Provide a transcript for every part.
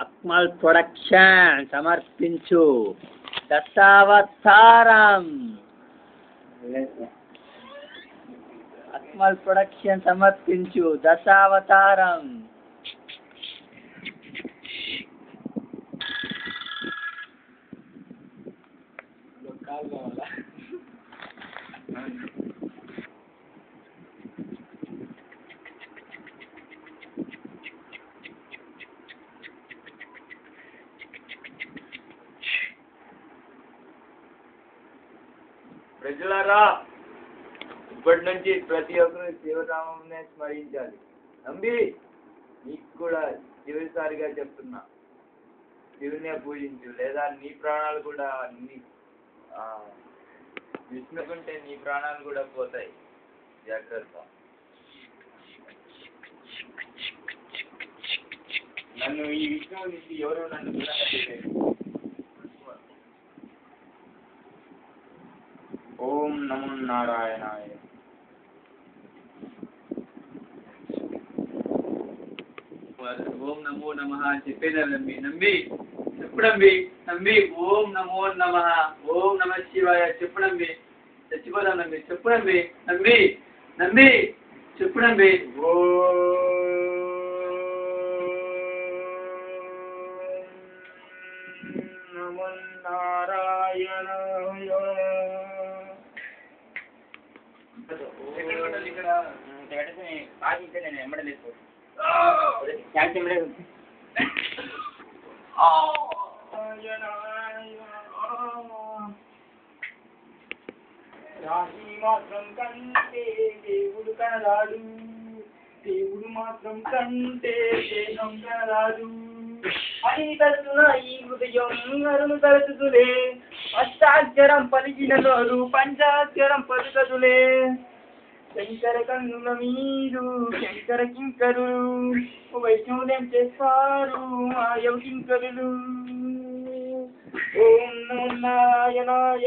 Akmal production సమర్పించు Dasavatharam. Akmal production సమర్పించు దశావతారం. ప్రజలారా, ఇప్పటి నుంచి ప్రతి ఒక్కరు శివనామంనే స్మరించాలి. నంబి, నీకు కూడా చివరిసారిగా చెప్తున్నా, శివునే పూజించు, లేదా నీ ప్రాణాలు కూడా విష్ణుకుంటే నీ ప్రాణాలు కూడా పోతాయి. జాగ్రత్త. నన్ను ఈ విష్ణువు నుంచి ఎవరు నన్ను దూరంగా చేయలేదు. ఓం నమో నారాయణాయ. ఓం నమో నమః చెప్పేదా నంబి? నంబి చెప్పు నంబి. నంబి ఓం నమో నమః, ఓం నమ శివాయ చెప్పు నంబి. చచ్చిపోదాం నంబి, చెప్పు నంబి. నంబి నంబి చెప్పు నంబి. నమో నారాయణాయ. నేను ఎమ్మడలేదు రాశి మాత్రం కంటే దేవుడు కనరాడు, దేవుడు మాత్రం కంటే దేశం కనరాడు అని తలుచున ఈ హృదయం అరును తలుచుతులే. అష్టాక్షరం పలికిన నోరు పంచాక్షరం పలుకదులే. శంకర కన్నుల మీరు శంకర కింకరులు, వైష్ణవులేం చేస్తారు ఆయవ కింకరులు. ఓం నమో నారాయణాయ.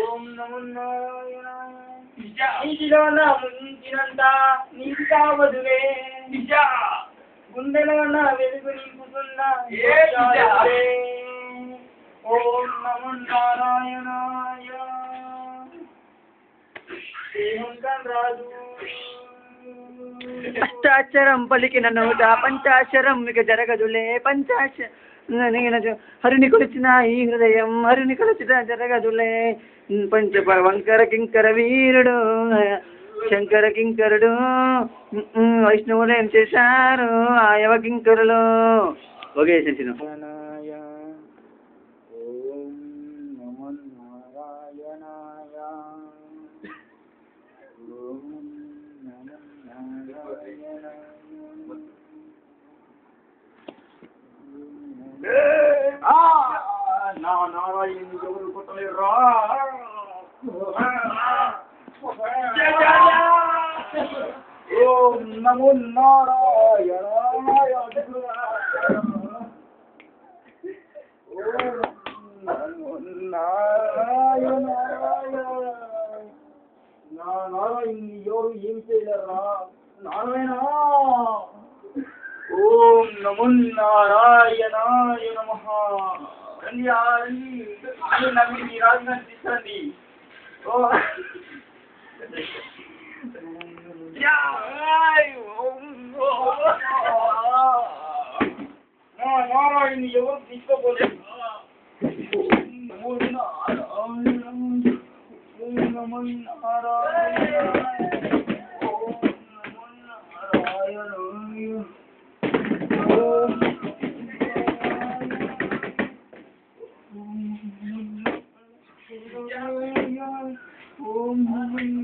ఓం నమో నారాయణాయ. ఇంటిలో నా ముంచినంత నీకు కావదులే. గుండెలో నా వెలుగు నింపుతున్నా. ఓం నమో నారాయణాయ. అష్టాక్షరం పలికిన నోట పంచాక్షరం ఇక జరగదులే. హరిని కొలిచిన ఈ హృదయం హరిని కొలిచిన జరగదులే. వంకర కింకర వీరుడు శంకర కింకరుడు, వైష్ణవులు ఏం చేశారు ఆయవ కింకరులు. ఓకే చేసిన. నా నారాయణ ఎవరు కొట్టలేరా? ఓం నమో నారాయణాయ. ఓం నమో నారాయణాయ. నా నారాయణ ఎవరు ఏం చేయలేరా? నారాయణ. ఓం నమో నారాయణాయ నమః. రండి రండి, నమ్మి మీ రాజుని తీసుకురండి. నారాయణ ఎవరు తీసుకోపోలేదు. నమో నారాయణ. ఓం నమో నారాయణ. ఓం నమో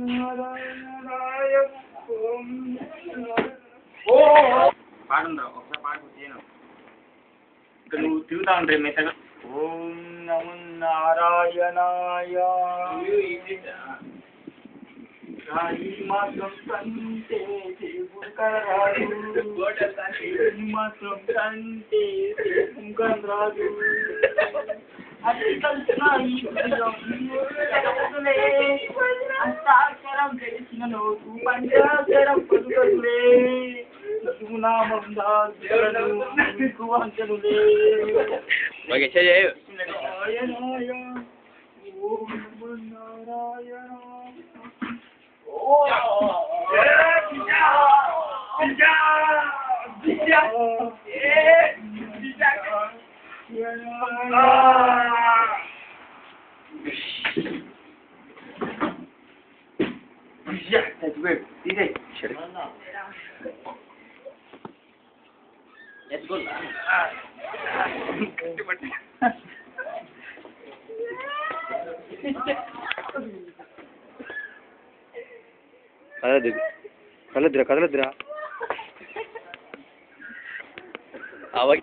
నారాయణ. పాడండి ఒకసారి పాడుకుంటేను ఇక నువ్వు తిరుగుతా ఉంటే మెత్తగా. ఓం నమో నారాయణాయ. మాత్రం కంటే దేవుడు కనరాదు, మాత్రం కంటే దేవుడు కనరాదు కలిసిన ఈ ప్రియం జగములే అంతాక్షరం తెలిసిన నోటు పంచాక్షరం పలుకలే నామందా అంచనులే ఓకే చేయ నారాయణాయ ఓం నమో నారాయణ కలద్దురా కదలద్దురా అవై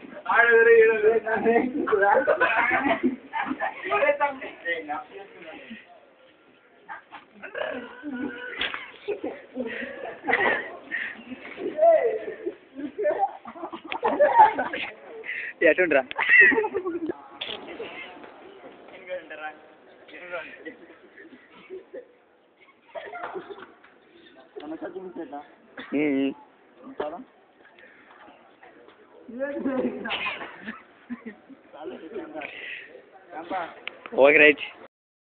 ఎటుండ్రా ఓకే రైట్